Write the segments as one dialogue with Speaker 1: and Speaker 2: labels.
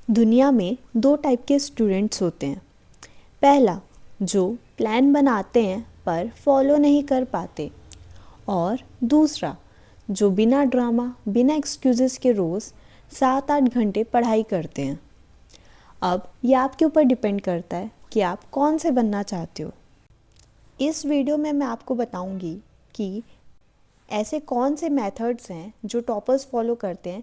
Speaker 1: दुनिया में दो टाइप के स्टूडेंट्स होते हैं। पहला, जो प्लान बनाते हैं पर फॉलो नहीं कर पाते, और दूसरा, जो बिना ड्रामा बिना एक्सक्यूज़ेस के रोज़ 7-8 घंटे पढ़ाई करते हैं। अब ये आपके ऊपर डिपेंड करता है कि आप कौन से बनना चाहते हो। इस वीडियो में मैं आपको बताऊंगी कि ऐसे कौन से मेथड्स हैं जो टॉपर्स फॉलो करते हैं,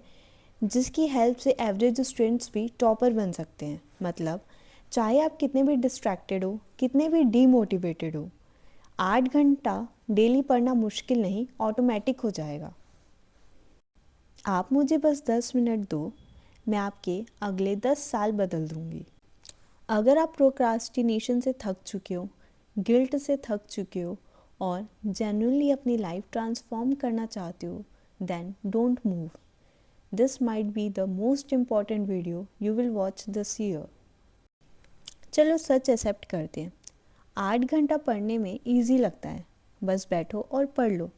Speaker 1: जिसकी हेल्प से एवरेज स्टूडेंट्स भी टॉपर बन सकते हैं। मतलब चाहे आप कितने भी डिस्ट्रैक्टेड हो, कितने भी डीमोटिवेटेड हो, 8 घंटा डेली पढ़ना मुश्किल नहीं, ऑटोमेटिक हो जाएगा। आप मुझे बस 10 मिनट दो, मैं आपके अगले 10 साल बदल दूंगी। अगर आप प्रोक्रास्टिनेशन से थक चुके हो, गिल्ट से थक चुके हो और जेन्युइनली अपनी लाइफ ट्रांसफॉर्म करना चाहते हो, then don't move. This might be the most important video you will watch this year. चलो सच एक्सेप्ट करते हैं, 8 घंटा पढ़ने में ईजी लगता है, बस बैठो और पढ़ लो।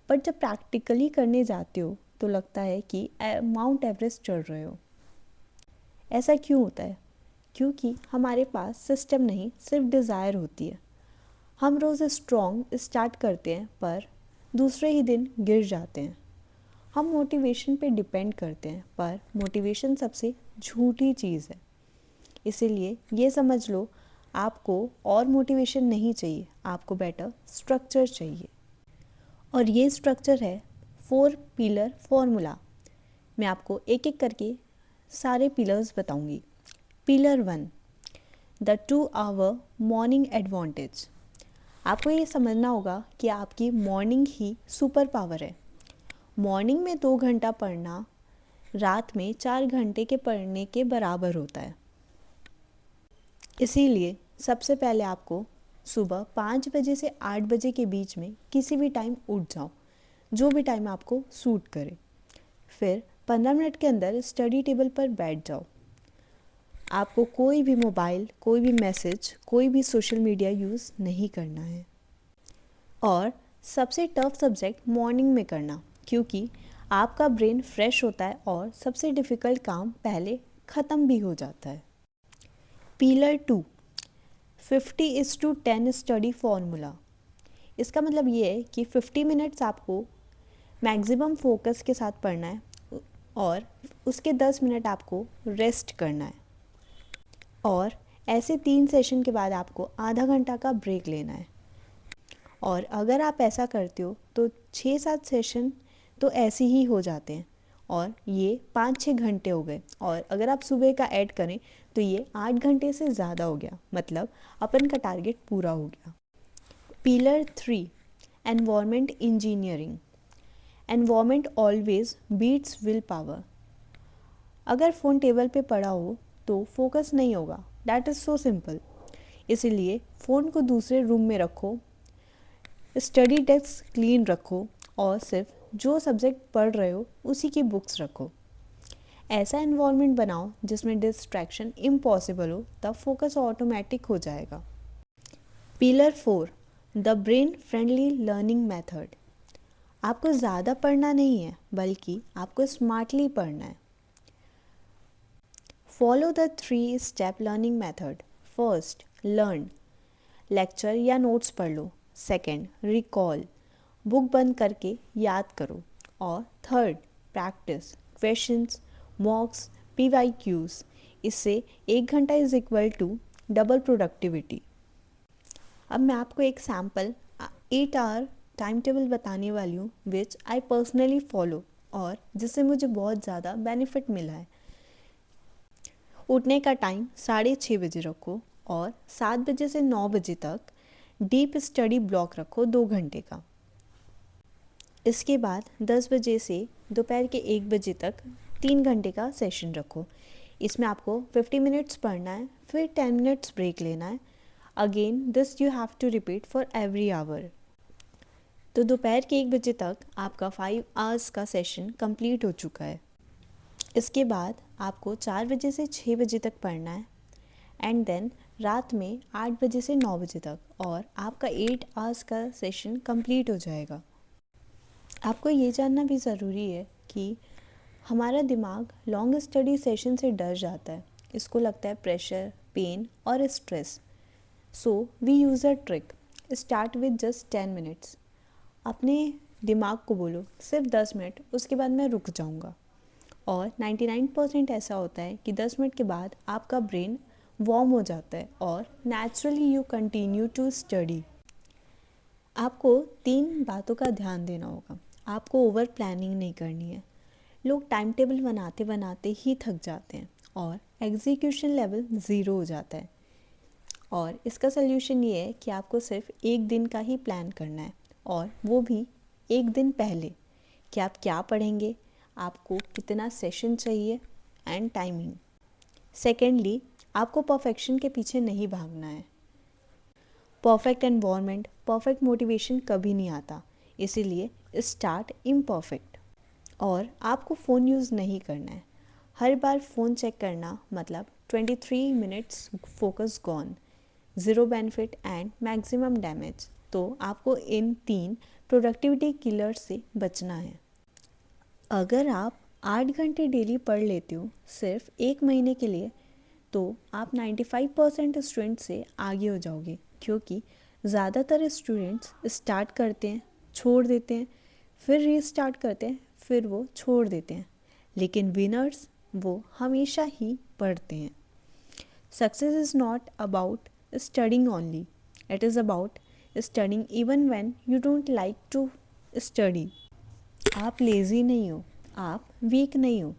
Speaker 1: बट जब प्रैक्टिकली करने जाते हो तो लगता है कि माउंट एवरेस्ट चढ़ रहे हो। ऐसा क्यों होता है? क्योंकि हमारे पास सिस्टम नहीं, सिर्फ डिज़ायर होती है। हम रोज़ स्ट्रॉन्ग स्टार्ट करते हैं पर दूसरे ही दिन गिर जाते हैं। हम मोटिवेशन पे डिपेंड करते हैं पर मोटिवेशन सबसे झूठी चीज़ है। इसीलिए ये समझ लो, आपको और मोटिवेशन नहीं चाहिए, आपको बेटर स्ट्रक्चर चाहिए। और ये स्ट्रक्चर है 4 पिलर फॉर्मूला। मैं आपको एक एक करके सारे पिलर्स बताऊंगी। Pillar 1, the 2 hour morning advantage. आपको ये समझना होगा कि आपकी मॉर्निंग ही सुपर पावर है। मॉर्निंग में 2 घंटा पढ़ना रात में 4 घंटे के पढ़ने के बराबर होता है। इसीलिए सबसे पहले आपको सुबह 5 बजे से 8 बजे के बीच में किसी भी टाइम उठ जाओ, जो भी टाइम आपको सूट करे। फिर 15 मिनट के अंदर स्टडी टेबल पर बैठ जाओ। आपको कोई भी मोबाइल, कोई भी मैसेज, कोई भी सोशल मीडिया यूज़ नहीं करना है। और सबसे टफ सब्जेक्ट मॉर्निंग में करना, क्योंकि आपका ब्रेन फ्रेश होता है और सबसे डिफ़िकल्ट काम पहले ख़त्म भी हो जाता है। Pillar 2, 50:10 study formula. इसका मतलब ये है कि 50 मिनट्स आपको मैक्सिमम फोकस के साथ पढ़ना है और उसके 10 मिनट आपको रेस्ट करना है। और ऐसे 3 सेशन के बाद आपको आधा घंटा का ब्रेक लेना है। और अगर आप ऐसा करते हो तो 6-7 सेशन तो ऐसे ही हो जाते हैं, और ये 5-6 घंटे हो गए। और अगर आप सुबह का ऐड करें तो ये 8 घंटे से ज़्यादा हो गया। मतलब अपन का टारगेट पूरा हो गया। Pillar 3, environment engineering. Environment always beats will power. अगर फ़ोन टेबल पे पड़ा हो तो फोकस नहीं होगा, डैट इज़ सो सिंपल। इसीलिए फ़ोन को दूसरे रूम में रखो, स्टडी डेस्क क्लीन रखो और सिर्फ जो सब्जेक्ट पढ़ रहे हो उसी की बुक्स रखो। ऐसा एनवायरनमेंट बनाओ जिसमें डिस्ट्रैक्शन इम्पॉसिबल हो, तब फोकस ऑटोमेटिक हो जाएगा। Pillar 4, the brain friendly learning method. आपको ज़्यादा पढ़ना नहीं है, बल्कि आपको स्मार्टली पढ़ना है। Follow the 3 step learning method. First, learn, lecture या नोट्स पढ़ लो। सेकेंड, रिकॉल, बुक बंद करके याद करो। और third, practice, questions, mocks, PYQs। इससे 1 घंटा is equal to double productivity. अब मैं आपको एक सैम्पल 8 आवर टाइम टेबल बताने वाली हूँ, विच आई पर्सनली फॉलो, और जिससे मुझे बहुत ज़्यादा बेनिफिट मिला है। उठने का टाइम 6:30 बजे रखो और 7 बजे से 9 बजे तक डीप स्टडी ब्लॉक रखो 2 घंटे का। इसके बाद 10 बजे से दोपहर के 1 बजे तक 3 घंटे का सेशन रखो। इसमें आपको 50 मिनट्स पढ़ना है, फिर 10 मिनट्स ब्रेक लेना है। Again this you have to repeat for every hour. तो दोपहर के 1 बजे तक आपका 5 आवर्स का सेशन कंप्लीट हो चुका है। इसके बाद आपको 4 बजे से 6 बजे तक पढ़ना है, एंड देन रात में 8 बजे से 9 बजे तक, और आपका 8 आवर्स का सेशन कंप्लीट हो जाएगा। आपको ये जानना भी ज़रूरी है कि हमारा दिमाग लॉन्ग स्टडी सेशन से डर जाता है, इसको लगता है प्रेशर, पेन और stress. So we use a trick, start with just 10 minutes. अपने दिमाग को बोलो सिर्फ 10 मिनट, उसके बाद मैं रुक जाऊंगा। और 99% ऐसा होता है कि 10 मिनट के बाद आपका ब्रेन वार्म हो जाता है और naturally you continue to study. आपको 3 बातों का ध्यान देना होगा। आपको ओवर प्लानिंग नहीं करनी है। लोग टाइम टेबल बनाते बनाते ही थक जाते हैं और एग्जीक्यूशन लेवल ज़ीरो हो जाता है। और इसका सल्यूशन ये है कि आपको सिर्फ एक दिन का ही प्लान करना है, और वो भी एक दिन पहले कि आप क्या पढ़ेंगे, आपको कितना सेशन चाहिए एंड टाइमिंग। सेकेंडली, आपको परफेक्शन के पीछे नहीं भागना है। परफेक्ट एनवायरनमेंट, परफेक्ट मोटिवेशन कभी नहीं आता, इसीलिए स्टार्ट इम्परफेक्ट। और आपको फ़ोन यूज़ नहीं करना है। हर बार फ़ोन चेक करना मतलब 23 minutes focus gone, zero benefit and maximum damage. तो आपको इन 3 प्रोडक्टिविटी किलर्स से बचना है। अगर आप 8 घंटे डेली पढ़ लेते हो सिर्फ एक महीने के लिए, तो आप 95% स्टूडेंट से आगे हो जाओगे, क्योंकि ज़्यादातर स्टूडेंट्स स्टार्ट करते हैं, छोड़ देते हैं, फिर रीस्टार्ट करते हैं, फिर वो छोड़ देते हैं। लेकिन विनर्स वो हमेशा ही पढ़ते हैं। Success is not about studying only, it is about studying even when you don't like to study। आप लेज़ी नहीं हो, आप वीक नहीं हो,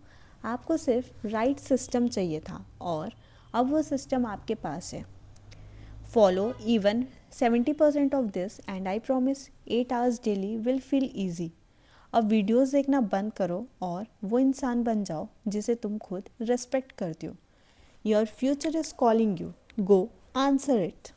Speaker 1: आपको सिर्फ राइट सिस्टम चाहिए था और अब वो सिस्टम आपके पास है। Follow even 70% of this and I promise 8 hours daily will feel easy. अब वीडियोस देखना बंद करो और वो इंसान बन जाओ जिसे तुम खुद रिस्पेक्ट करते हो। Your future is calling you, go answer it.